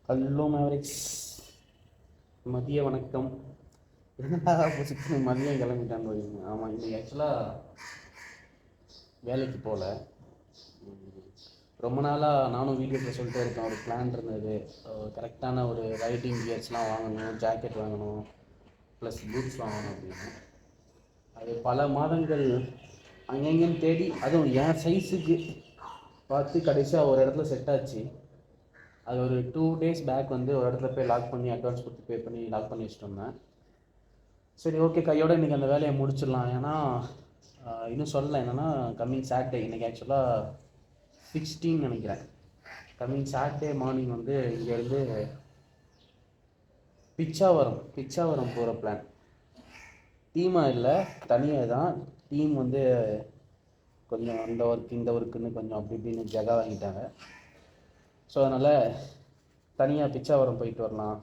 Hello Mavericks, மதிய வணக்கம். என்னடா மதியம் கிளம்பிட்டான்னு போயிருங்க. ஆமாம், இன்னைக்கு ஆக்சுவலாக வேலைக்கு போகல. ரொம்ப நாளாக நானும் வீடியோவில் சொல்லிட்டு இருக்கேன், ஒரு பிளான் இருந்தது. கரெக்டான ஒரு ரைடிங் கியர்ஸ்லாம் வாங்கணும், ஜாக்கெட் வாங்கணும், ப்ளஸ் பூட்ஸ் வாங்கணும் அப்படின்னு. அது பல மாதங்கள் அங்கெங்கேன்னு தேடி, அதுவும் என் சைஸுக்கு பார்த்து கடைசியாக ஒரு இடத்துல செட் ஆச்சு. அது ஒரு 2 days பேக் வந்து ஒரு இடத்துல போய் லாக் பண்ணி அட்வான்ஸ் கொடுத்து பே பண்ணி லாக் பண்ணி வச்சுட்டு வந்தேன். சரி, ஓகே, கையோடு இன்றைக்கி அந்த வேலையை முடிச்சிடலாம். ஏன்னா இன்னும் சொல்லலை என்னென்னா, கம்மிங் சாட்டர்டே, இன்றைக்கி ஆக்சுவலாக 16 நினைக்கிறேன். கம்மிங் சாட்டர்டே மார்னிங் வந்து இங்கேருந்து பிச்சாவரம் போகிற பிளான். டீமாக இல்லை, தனியாக தான். டீம் வந்து கொஞ்சம் அந்த ஒர்க் இந்த ஒர்க்குன்னு கொஞ்சம் அப்படி இப்படின்னு ஜகா வாங்கிட்டாங்க. ஸோ அதனால் தனியாக பிச்சாவரம் போயிட்டு வரலாம்,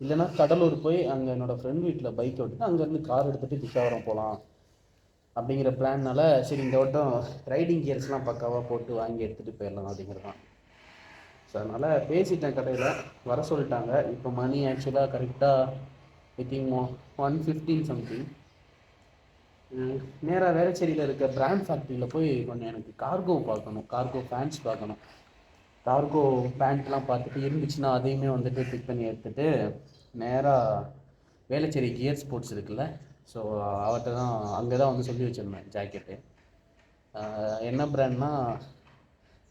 இல்லைனா கடலூர் போய் அங்கே என்னோடய ஃப்ரெண்ட் வீட்டில் பைக் விட்டுட்டு அங்கேருந்து கார் எடுத்துகிட்டு பிச்சாவரம் போகலாம் அப்படிங்கிற பிளான்னால, சரி இந்த வட்டம் ரைடிங் கியர்ஸ்லாம் பக்காவாக போட்டு வாங்கி எடுத்துகிட்டு போயிடலாம் அப்படிங்கிறது தான். ஸோ அதனால் பேசிட்டேன், கடையில் வர சொல்லிட்டாங்க. இப்போ மணி ஆக்சுவலாக கரெக்டாக வித்திங் 1:15 சம்திங். நேராக வேளச்சேரியில் இருக்க பிராண்ட் ஃபேக்ட்ரியில் போய் கொஞ்சம் எனக்கு கார்கோ பார்க்கணும், கார்கோ பேண்ட்ஸ் பார்க்கணும். கார்கோ பேண்ட்லாம் பார்த்துட்டு இருந்துச்சுன்னா அதையுமே வந்துட்டு பிக் பண்ணி எடுத்துகிட்டு நேராக வேளச்சேரி கியர் ஸ்போர்ட்ஸ் இருக்குல்ல, ஸோ அவர்கிட்ட தான், அங்கே தான் வந்து சொல்லி வச்சுருந்தேன் ஜாக்கெட்டு. என்ன பிராண்ட்னா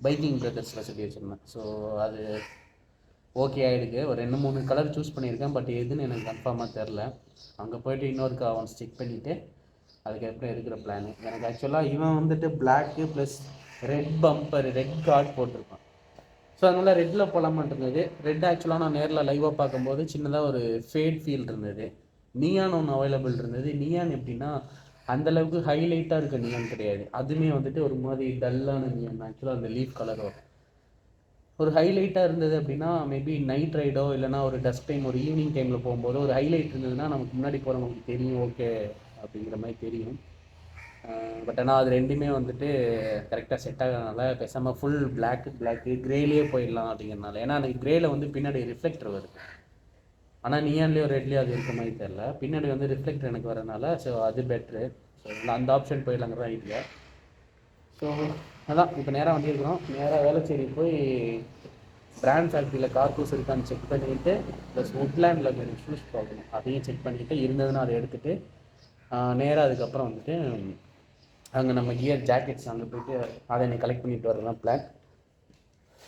பைக்கிங் பிரதர்ஸில் சொல்லி வச்சுருந்தேன். ஸோ அது ஓகே ஆகிடுக்கு. ஒரு 2-3 கலர் சூஸ் பண்ணியிருக்கேன், பட் எதுன்னு எனக்கு கன்ஃபார்மாக தெரில. அங்கே போய்ட்டு இன்னொருக்கா ஒன்ஸ் செக் பண்ணிவிட்டு அதுக்கப்புறம் இருக்கிற பிளானு. எனக்கு ஆக்சுவலாக இவன் வந்துட்டு black plus red bumper, red card போட்டிருப்பான். ஸோ அதனால் ரெட்டில் போகலாமான் இருந்தது. ரெட் ஆக்சுவலாக நான் நேரில் லைவாக பார்க்கும்போது சின்னதாக ஒரு ஃபேட் ஃபீல் இருந்தது. நியான் ஒன்று அவைலபிள் இருந்தது. நியான் எப்படின்னா அந்தளவுக்கு ஹைலைட்டாக இருக்க நியான் கிடையாது, அதுவுமே வந்துட்டு ஒரு மாதிரி டல்லான நியான். ஆக்சுவலாக அந்த லீஃப் கலரோ ஒரு ஹைலைட்டாக இருந்தது அப்படின்னா, மேபி நைட் ரைடோ இல்லைனா ஒரு டஸ்ட் டைம், ஒரு ஈவினிங் டைமில் போகும்போது ஒரு ஹைலைட் இருந்ததுன்னா நமக்கு முன்னாடி போகிறவங்களுக்கு தெரியும், ஓகே அப்படிங்கிற மாதிரி தெரியும். பட் ஆனால் அது ரெண்டுமே வந்துட்டு கரெக்டாக செட் ஆகிறதுனால பேசாமல் ஃபுல் பிளாக்கு க்ரேலேயே போயிடலாம் அப்படிங்கிறனால. ஏன்னா எனக்கு க்ரேயில் வந்து பின்னாடி ரிஃப்ளெக்டர் வருது, ஆனால் நியான்லேயோ ரெட்லேயோ அது இருக்க மாதிரி தெரில. பின்னாடி வந்து ரிஃப்ளெக்டர் எனக்கு வரதுனால ஸோ அது பெட்ரு. ஸோ அந்த ஆப்ஷன் போயிடலாங்கிற ஐடியா. ஸோ அதான் இப்போ நேராக வந்திருக்கிறோம். நேராக வேளச்சேரி போய் பிராண்ட் ஃபேக்ட்ரியில் கார்கூஸ் இருக்கான்னு செக் பண்ணிவிட்டு, ப்ளஸ் உட்லேண்டில் கொஞ்சம் ஷூஸ் பார்க்கணும், அதையும் செக் பண்ணிவிட்டு இருந்ததுன்னா அதை எடுத்துகிட்டு நேராக அதுக்கப்புறம் வந்துட்டு அங்கே நம்ம கியர் ஜாக்கெட்ஸ் அங்கே போய்ட்டு அதை என்னை கலெக்ட் பண்ணிட்டு வரதான் பிளான்.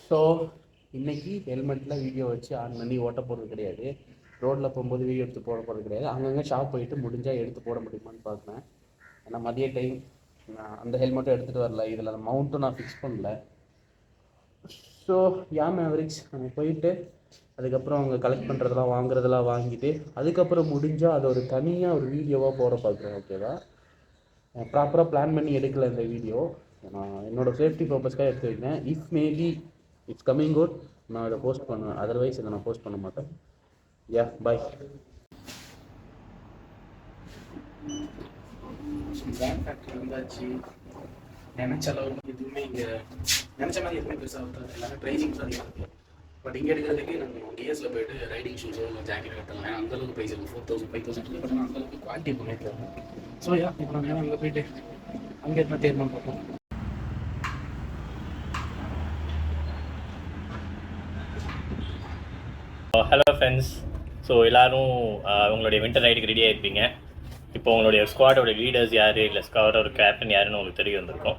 ஸோ இன்றைக்கி ஹெல்மெட்டில் வீடியோ வச்சு ஆன் பண்ணி ஓட்ட போகிறது கிடையாது, ரோட்டில் போகும்போது வீடியோ எடுத்து போட போகிறது கிடையாது. அங்கங்கே ஷாப் போயிட்டு முடிஞ்சால் எடுத்து போட முடியுமான்னு பார்க்குறேன். ஏன்னா மதிய டைம் நான் அந்த ஹெல்மெட்டும் எடுத்துகிட்டு வரல, இதில் அந்த மவுண்ட்டும் நான் ஃபிக்ஸ் பண்ணல. ஸோ மேவரிக்ஸ் நம்ம போயிட்டு அதுக்கப்புறம் அவங்க கலெக்ட் பண்ணுறதெல்லாம் வாங்குறதெல்லாம் வாங்கிட்டு அதுக்கப்புறம் முடிஞ்சால் அதை ஒரு தனியாக ஒரு வீடியோவாக போட பார்க்குறேன். ஓகேவா? ப்ராப்பராக பிளான் பண்ணி எடுக்கல இந்த வீடியோ, நான் என்னோடய சேஃப்டி பர்பஸ்க்காக எடுத்து வைக்கிறேன். If maybe it's coming good, நான் இதை போஸ்ட் பண்ணுவேன். அதர்வைஸ் இதை நான் போஸ்ட் பண்ண மாட்டேன். பாய். பிராண்ட் ஃபேக்ட்ரி வந்தாச்சு. நினச்ச அளவுக்கு எதுவுமே இங்கே நினச்ச மாதிரி எதுவுமே பெருசாக எல்லாமே ப்ரைஸிங்ஸ் அதிகம் இருக்குது. பட் இங்கே எடுக்கிறதுக்கு நம்ம கியர்ஸில் போய்ட்டு ரைடிங் ஷூஸோ இல்லை ஜாக்கெட் எடுத்துக்கலாம். ஏன்னா அந்தளவுக்கு ப்ரைஸ் இருக்குது, 4,000-5,000. பட் ஆனால் அந்தளவுக்கு குவாலிட்டி எப்பவுமே தரும். ஸோ இப்போ நம்ம நேரம் அங்கே போய்ட்டு அங்கே இருந்தால் தேர்மான்னு பார்ப்போம். Hello friends. ஸோ எல்லோரும் உங்களுடைய வின்டர் ரைடுக்கு ரெடி ஆகிருப்பீங்க. இப்போ உங்களுடைய ஸ்குவாடோட லீடர்ஸ் யார், இல்லை ஸ்குவாடோட கேப்டன் யாருன்னு உங்களுக்கு தெரிய வந்திருக்கும்.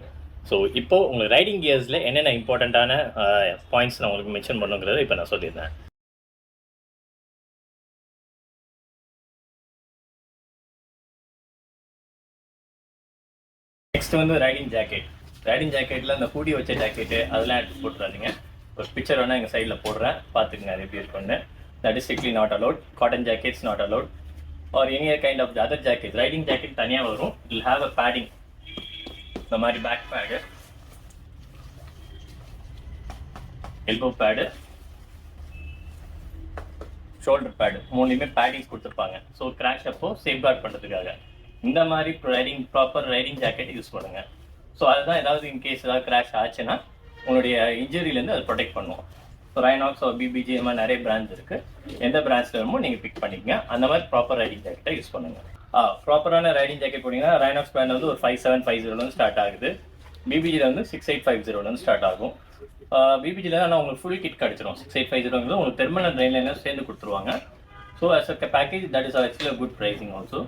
ஸோ இப்போது உங்களுக்கு ரைடிங் கியர்ஸில் என்னென்ன இம்பார்ட்டண்ட்டான பாயிண்ட்ஸ் நான் உங்களுக்கு மென்ஷன் பண்ணுங்கிறத இப்போ நான் சொல்லியிருந்தேன். நெக்ஸ்ட் வந்து ரைடிங் ஜாக்கெட்டில் அந்த ஹூடி வச்ச ஜாக்கெட்டு அதெல்லாம் எடுத்து போட்டுறாதீங்க. ஒரு பிக்சர் வேணால் எங்கள் சைடில் போடுறேன், பார்த்துக்குங்க அது எப்படி இருக்குன்னு. That is strictly not allowed. Cotton jackets not allowed, or any kind of other jacket. Riding jacket தனியாக வரும், இல் ஹேவ் அ பேடிங், இந்த மாதிரி back pad, elbow pad, shoulder pad, மூணுலேயுமே பேடிங்ஸ் கொடுத்துருப்பாங்க. ஸோ கிராஷ் அப்போ சேஃப்கார்ட் பண்ணுறதுக்காக இந்த மாதிரி ப்ராப்பர் ரைடிங் ஜாக்கெட் யூஸ் பண்ணுங்க. ஸோ அதுதான் ஏதாவது இன்கேஸ் ஏதாவது கிராஷ் ஆச்சுன்னா உங்களுடைய இன்ஜுரியிலேருந்து அதை ப்ரொடெக்ட் பண்ணுவோம். ஸோ ரைனாக்ஸ் பிபிஜி இந்த மாதிரி நிறைய பிராண்ட்ஸ் இருக்குது. எந்த பிராண்ட்ஸில் வேணுமோ நீங்கள் பிக் பண்ணிக்கங்க. அந்த மாதிரி ப்ராப்பர் ரைடிங் ஜாக்கெட்டை யூஸ் பண்ணுங்கள். ப்ராப்பரான ரைடிங் ஜாக்கெட் போட்டிங்கன்னா ரைனாக்ஸ் பிராண்ட் வந்து ஒரு 5750 ஸ்டார்ட் ஆகுது. பிபிஜியில் வந்து 6850 ஸ்டார்ட் ஆகும். பிபிஜியில் ஆனால் உங்களுக்கு ஃபுல் கிட் கிடச்சிரும். 6850 உங்களுக்கு தெர்மல் அண்ட் ரெயின் சேர்ந்து கொடுத்துருவாங்க. So as a package that is actually good pricing also.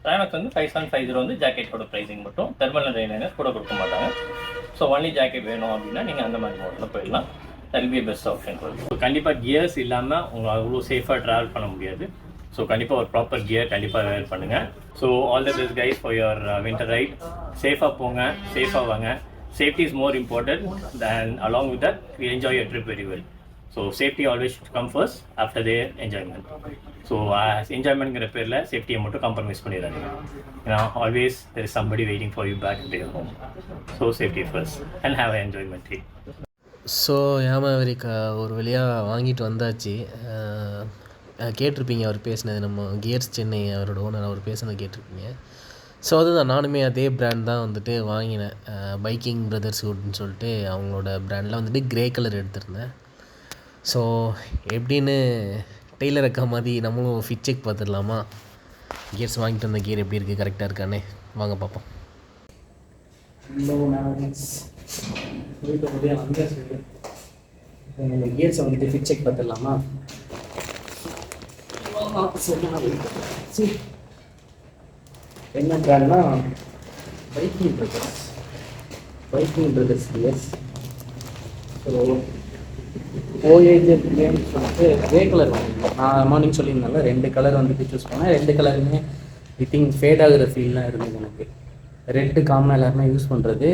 Rynox வந்து 5750 வந்து ஜாக்கெட்டோட ப்ரைஸிங் மட்டும், தெர்மல் அண்ட் ரெயின் கூட கொடுக்க மாட்டாங்க. ஸோ ஒன்லி ஜாக்கெட் வேணும் அப்படின்னா நீங்கள் அந்த மாதிரி மாடலில் போயிடலாம். That will be best option. So கண்டிப்பாக கியர்ஸ் இல்லாமல் உங்கள் அவ்வளோ சேஃபாக ட்ராவல் பண்ண முடியாது. ஸோ கண்டிப்பாக ஒரு ப்ராப்பர் கியர் கண்டிப்பாக வேர் பண்ணுங்கள். So all the best guys for your winter ride. சேஃபாக போங்க, சேஃபாக வாங்க. Safety is more important than along with that you enjoy your trip very well. So safety always come first after their enjoyment. So என்ஜாய்மெண்ட்ங்கிற பேரில் சேஃப்டியை மட்டும் compromise பண்ணிடாதீங்க. ஏன்னா always there is somebody waiting for you back to your home. So safety first and have a enjoyment day. So ஏமாவரிக்கா ஒரு வழியாக வாங்கிட்டு வந்தாச்சு. கேட்டிருப்பீங்க அவர் பேசினது, நம்ம கியர்ஸ் சென்னை அவரோட ஓனர் அவர் பேசினது கேட்டிருப்பீங்க. ஸோ அதுதான், நானுமே அதே பிராண்ட் தான் வந்துட்டு வாங்கினேன். பைக்கிங் பிரதர்ஸ் வுட்னு சொல்லிட்டு அவங்களோட பிராண்டில் வந்துட்டு க்ரே கலர் எடுத்திருந்தேன். ஸோ எப்படின்னு டெய்லர் அக்கா மாதிரி நம்மளும் ஃபிட் செக் பார்த்துடலாமா? கியர்ஸ் வாங்கிட்டு வந்த கியர் எப்படி இருக்குது, கரெக்டாக இருக்கானே, வாங்க பார்ப்போம். கியர்ஸை வந்துட்டு ஃபிட் செக் பார்த்துடலாமா? என்ன பிராண்ட்னா பைக்கிங் பிரதர்ஸ் கியர்ஸ். ஸோ ஓஏஜர் கிரேன்னு சொல்லிட்டு க்ரே கலர் வாங்கிருந்தேன். நான் மார்னிங் சொல்லியிருந்தால 2 கலர் வந்துட்டு சூஸ் பண்ணேன். 2 கலருமே ஐ திங்க் ஃபேட் ஆகுற ஃபீல்லாம் இருந்தது எனக்கு. ரெட்டு காமனாக எல்லாருமே யூஸ் பண்ணுறது.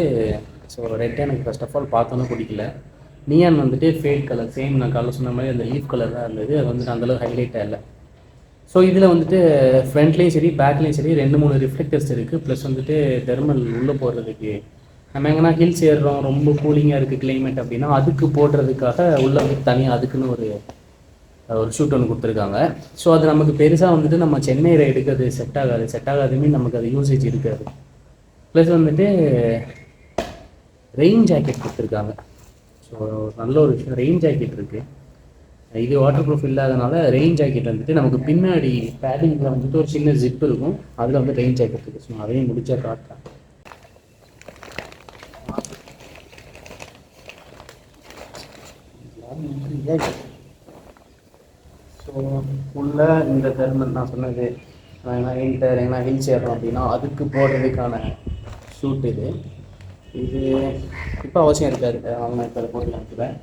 ஸோ ரெட்டை எனக்கு ஃபர்ஸ்ட் ஆஃப் ஆல் பார்த்தோன்னே பிடிக்கல. நியான் வந்துட்டு ஃபேட் கலர், சேம் நான் காலைல சொன்ன மாதிரி அந்த லீஃப் கலர் தான் இருந்தது. அது வந்துட்டு அந்தளவு ஹைலைட்டாக இல்லை. ஸோ இதில் வந்துட்டு ஃப்ரண்ட்லேயும் சரி பேக்லேயும் சரி 2-3 ரிஃப்ளெக்டர்ஸ் இருக்குது. ப்ளஸ் வந்துட்டு தெர்மல் உள்ளே போடுறதுக்கு, நம்ம எங்கன்னா ஹில்ஸ் ஏறுறோம், ரொம்ப கூலிங்காக இருக்குது கிளைமேட் அப்படின்னா அதுக்கு போடுறதுக்காக உள்ளே வந்து தனியாக அதுக்குன்னு ஒரு ஷூட் ஒன்று கொடுத்துருக்காங்க. ஸோ அது நமக்கு பெருசாக வந்துட்டு நம்ம சென்னை ரைடுக்கு அது செட் ஆகாதுமே, நமக்கு அது யூசேஜ் இருக்காது. ப்ளஸ் வந்துட்டு ரெயின் ஜாக்கெட் கொடுத்துருக்காங்க. ஸோ நல்ல ஒரு விஷயம், ரெயின் ஜாக்கெட் இருக்குது. இது வாட்டர் ப்ரூஃப் இல்லாதனால ரெயின் ஜாக்கெட் வந்துட்டு நமக்கு பின்னாடி பேடிங்கில் வந்துட்டு ஒரு சின்ன ஜிப் இருக்கும், அதில் வந்து ரெயின் ஜாக்கெட் இருக்குது. ஸோ அதையும் முடிச்சா காட்டுறேன். ஸோ உள்ள இந்த தெர்மல் நான் சொன்னது எங்கன்னா ஹில்ஸ் ஏறோம் அப்படின்னா அதுக்கு போடுறதுக்கான ஷூட் இது. இப்போ அவசியம் இருக்காது, அவங்க இப்போ அதை போட்டு காமிக்கிறேன்.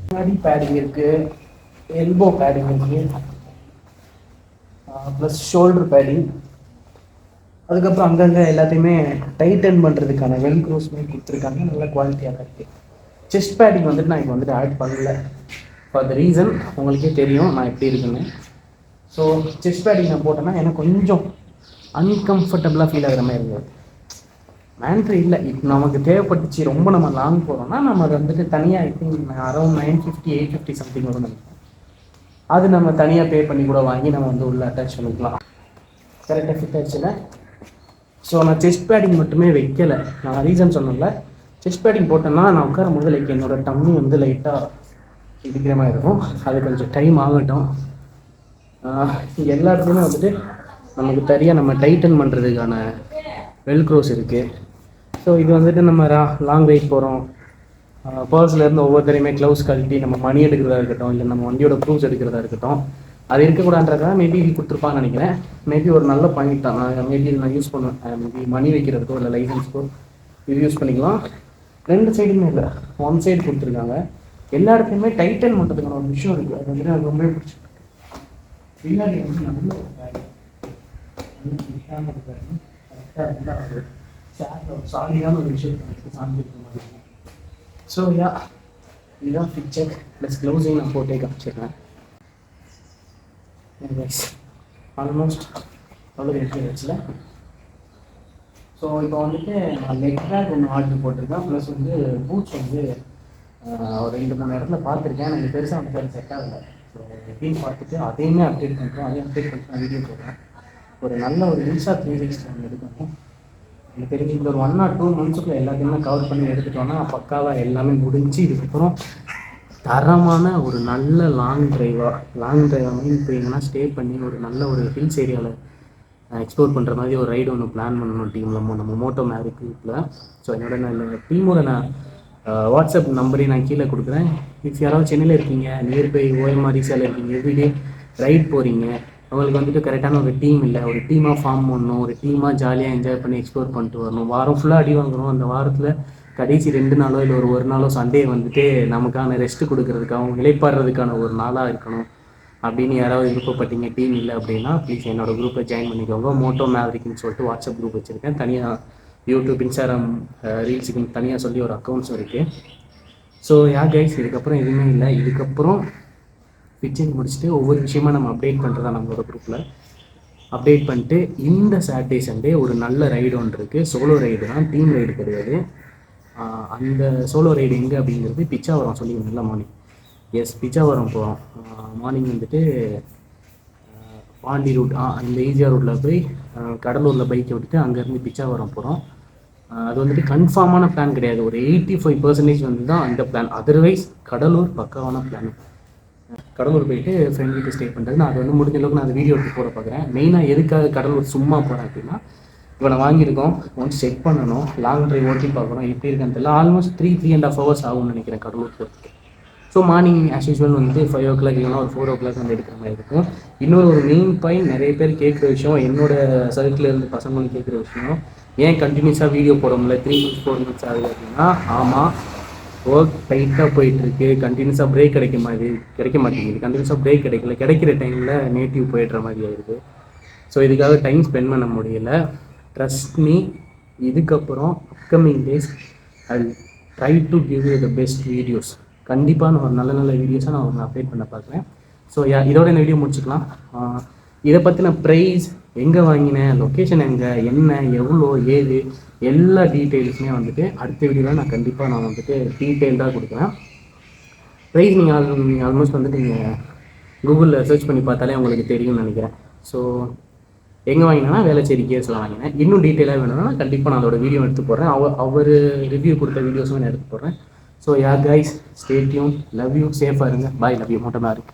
முன்னாடி பேடிங் இருக்குது, எல்போ பேடிங் இருக்குது, ப்ளஸ் ஷோல்டர் பேடிங். அதுக்கப்புறம் அங்கங்கே எல்லாத்தையுமே டைட்டன் பண்ணுறதுக்கான வெல்க்ரோஸ்மே கொடுத்துருக்காங்க, நல்ல குவாலிட்டியாக தான் இருக்குது. செஸ்ட் பேடிங் வந்துட்டு நான் இப்போ வந்துட்டு ஆட் பண்ணல. ஃபார் த ரீசன் உங்களுக்கே தெரியும் நான் எப்படி இருக்குன்னு. ஸோ செஸ்ட் பேடிங் நான் போட்டேன்னா எனக்கு கொஞ்சம் அன்கம்ஃபர்டபுளாக ஃபீல் ஆகிற மாதிரி இருந்தது. மேண்ட்ரி இல்லை, இப்போ நமக்கு தேவைப்பட்டுச்சு, ரொம்ப நம்ம லாங் போகிறோம்னா நம்ம அதை வந்துட்டு தனியாக ஐ திங்க் அரௌண்ட் 950-850 சம்திங் வரும் நினைக்கிறேன். அது நம்ம தனியாக பே பண்ணி கூட வாங்கி நம்ம வந்து உள்ளே அட்டாச் பண்ணிக்கலாம். கரெக்டாக ஃபிட் ஆச்சுல. ஸோ நான் செஸ்ட் பேடிங் மட்டுமே வைக்கலை. நான் ரீசன் சொன்னல, செஸ்ட் பேடிங் போட்டேன்னா நான் உட்கார போது லைக் என்னோடய டம்மி வந்து லைட்டாக இடிக்கிற மாதிரி இருக்கும். அது கொஞ்சம் டைம் ஆகட்டும். இங்கே எல்லா இடத்துலையுமே வந்துட்டு நமக்கு தனியாக நம்ம டைட்டன் பண்ணுறதுக்கான வெல்க்ரோஸ் இருக்குது. ஸோ இது வந்துட்டு நம்ம லாங் ரைட் போகிறோம், பர்ஸ்லேருந்து ஒவ்வொருத்தரையுமே க்ளவுஸ் கழட்டி நம்ம மணி எடுக்கிறதா இருக்கட்டும், இல்லை நம்ம வண்டியோட ப்ரூஃப்ஸ் எடுக்கிறதா இருக்கட்டும், அது இருக்கக்கூடாதுன்றதுக்காக மேபி இது கொடுத்துருப்பான்னு நினைக்கிறேன். மேபி ஒரு நல்ல பாயிண்ட் தான். மேபி நான் யூஸ் பண்ணுவேன். மேபி மணி வைக்கிறதுக்கோ இல்லை லைசன்ஸ்க்கோ இது யூஸ் பண்ணிக்கலாம். 2 சைடுமே இல்லை, 1 சைடு கொடுத்துருக்காங்க. எல்லா இடத்துலையுமே டைட்டன் பண்ணுறதுக்கான ஒரு விஷயம் இருக்குது. அது வந்துட்டு எனக்கு ரொம்பவே பிடிச்சிருக்கு. பின்னாடி வந்து நல்ல ஒரு பேக் சாலியான ஒரு விஷயத்தை சார்ந்திருக்க மாதிரி. ஸோ யா, இதுதான் ஃபிட் செக் ப்ளஸ் க்ளவுஸையும் நான் போட்டே காமிச்சிடுறேன். ஆல்மோஸ்ட் அவ்வளோ எடுத்துருச்சுல. ஸோ இப்போ வந்துட்டு நான் லெக் பேக் ஒன்று ஆர்டர் போட்டிருக்கேன். ப்ளஸ் வந்து பூட்ஸ் வந்து ஒரு 2-3 இடத்துல பார்த்துருக்கேன். எனக்கு பெருசாக வந்து செட் ஆகலை. ஸோ எப்படின்னு பார்த்துட்டு அதையுமே அப்டேட் பண்ணுறோம். அதையும் அப்டேட் பண்ணிட்டு நான் வீடியோ போடுறேன். ஒரு நல்ல ஒரு இன்ஸ்டா 360 எடுக்கணும். எனக்கு தெரிஞ்சு இந்த ஒரு 1 or 2 months எல்லாத்தையுமே கவர் பண்ணி எடுத்துட்டோன்னா பக்காவாக எல்லாமே முடிஞ்சு இதுக்கப்புறம் தரமான ஒரு நல்ல லாங் டிரைவாக மீன் இப்போ எங்கன்னா ஸ்டே பண்ணி ஒரு நல்ல ஒரு ஹில்ஸ் ஏரியாவில் எக்ஸ்ப்ளோர் பண்ணுற மாதிரி ஒரு ரைடு ஒன்று பிளான் பண்ணணும் டீமில் நம்ம மோட்டோ மேரிக் குரூப்பில். ஸோ என்னோட நான் டீமோட நான் வாட்ஸ்அப் நம்பரையும் நான் கீழே கொடுக்குறேன். இஃப் யாராவது சென்னையில் இருக்கீங்க, நியர்பை ஓஎம்ஆர் ஈஸியாவில் இருக்கீங்க, எவ்ரிடே ரைட் போகிறீங்க, அவங்களுக்கு வந்துட்டு கரெக்டான ஒரு டீம் இல்லை, ஒரு டீமாக ஃபார்ம் பண்ணணும், ஒரு டீமாக ஜாலியாக என்ஜாய் பண்ணி எக்ஸ்ப்ளோர் பண்ணிட்டு வரணும், வாரம் ஃபுல்லாக அடி வாங்குறோம், அந்த வாரத்தில் கடைசி 2 நாளோ இல்லை ஒரு நாளோ சண்டே வந்துட்டு நமக்கான ரெஸ்ட் கொடுக்கறதுக்காகவும் இளைப்பாடுறதுக்கான ஒரு நாளாக இருக்கணும் அப்படின்னு யாராவது விருப்பப்பட்டீங்க, டீம் இல்லை அப்படின்னா ப்ளீஸ் என்னோட குரூப்பில் ஜாயின் பண்ணிக்கோங்க. மோட்டோ மேவரிக்னு சொல்லிட்டு வாட்ஸ்அப் குரூப் வச்சுருக்கேன். தனியாக யூடியூப், இன்ஸ்டாகிராம் ரீல்ஸுக்குன்னு தனியாக சொல்லி ஒரு அக்கௌண்ட்ஸும் இருக்குது. ஸோ கைஸ், இதுக்கப்புறம் எதுவுமே இல்லை. இதுக்கப்புறம் பிச்சிங் முடிச்சுட்டு ஒவ்வொரு விஷயமா நம்ம அப்டேட் பண்ணுறதா நம்மளோட குரூப்பில் அப்டேட் பண்ணிட்டு இந்த சாட்டர்டே சண்டே ஒரு நல்ல ரைடு ஒன்று இருக்குது. சோலோ ரைடு தான், டீம் ரைடு கிடையாது. அந்த சோலோ ரைடு எங்கே அப்படிங்கிறது பிச்சாவரம் சொல்லியிருந்தேன்ல மார்னிங். எஸ், பிச்சாவரம் போகிறோம். மார்னிங் வந்துட்டு பாண்டி ரூட் இந்த ஈஸியாக ரூட்டில் போய் கடலூரில் பைக்கை விட்டுட்டு அங்கேருந்து பிச்சாவரம் போகிறோம். அது வந்துட்டு கன்ஃபார்மான பிளான் கிடையாது, ஒரு 85% வந்து தான் அந்த பிளான். அதர்வைஸ் கடலூர் பக்காவான பிளான். கடலூர் போயிட்டு ஃப்ரெண்ட் வீட்டு ஸ்டே பண்ணுறது. நான் அது வந்து முடிஞ்ச அளவுக்கு நான் அந்த வீடியோ எடுத்து போட பார்க்குறேன். மெயினாக எதுக்காக கடலூர் சும்மா போகிறேன் அப்படின்னா, இப்போ நான் வாங்கியிருக்கோம், ஒன்ஸ் செக் பண்ணணும், லாங் ட்ரைவ் ஓட்டி பார்க்கணும், எப்படி இருக்குன்னு தெரியல. ஆல்மோஸ்ட் 3.5 hours ஆகும்னு நினைக்கிறேன் கடலூர் போகிறதுக்கு. ஸோ மார்னிங் ஆஸ் யூஸ்வல் வந்து 5 o'clock இல்லைனா ஒரு 4 o'clock வந்து எடுக்கிற மாதிரி இருக்கும். இன்னொரு மெயின் பாயிண்ட், நிறைய பேர் கேட்குற விஷயம், என்னோட சர்க்கிளில் இருந்து பசங்களும் கேட்குற விஷயம், ஏன் கண்டினியூஸாக வீடியோ போட முடியல, 3 months 4 months ஆகுது அப்படின்னா, ஆமாம், ஒர்க் டைட்டாக போயிட்டுருக்கு, கண்டினியூஸாக பிரேக் கிடைக்க மாட்டேங்குது. கண்டினியூஸாக பிரேக் கிடைக்கிற டைமில் நேட்டிவ் போயிடுற மாதிரி ஆயிடுது. ஸோ இதுக்காக டைம் ஸ்பெண்ட் பண்ண முடியல. ட்ரஸ்ட் மீ, இதுக்கப்புறம் upcoming days I try to give you the best videos. கண்டிப்பாக நான் ஒரு நல்ல வீடியோஸாக நான் அப்டேட் பண்ண பார்க்குறேன். ஸோ இதோட இந்த வீடியோ முடிச்சுக்கலாம். இதை பற்றின ப்ரைஸ், எங்கே வாங்கினேன், லொக்கேஷன் எங்கே, என்ன, எவ்வளோ, ஏது, எல்லா டீட்டெயில்ஸுமே வந்துட்டு அடுத்த வீடியோவில் நான் கண்டிப்பாக வந்துட்டு டீட்டெயில்டாக கொடுக்குறேன். ப்ரைஸ் நீங்கள் ஆல்மோஸ்ட் வந்துட்டு நீங்கள் கூகுளில் சர்ச் பண்ணி பார்த்தாலே உங்களுக்கு தெரியும்னு நினைக்கிறேன். ஸோ எங்கே வாங்கினேன்னா வேளச்சேரி கேர்ஸில் வாங்கினேன். இன்னும் டீட்டெயிலாக வேணும்னா கண்டிப்பாக நான் அதோட வீடியோ எடுத்து போடுறேன். அவர் ரிவ்யூ கொடுத்த வீடியோஸும் நான் எடுத்து போடுறேன். So guys, stay tune, love you, சேஃபாக இருங்க, பாய், லவ் யூ, மோட்டோ மேரிக்.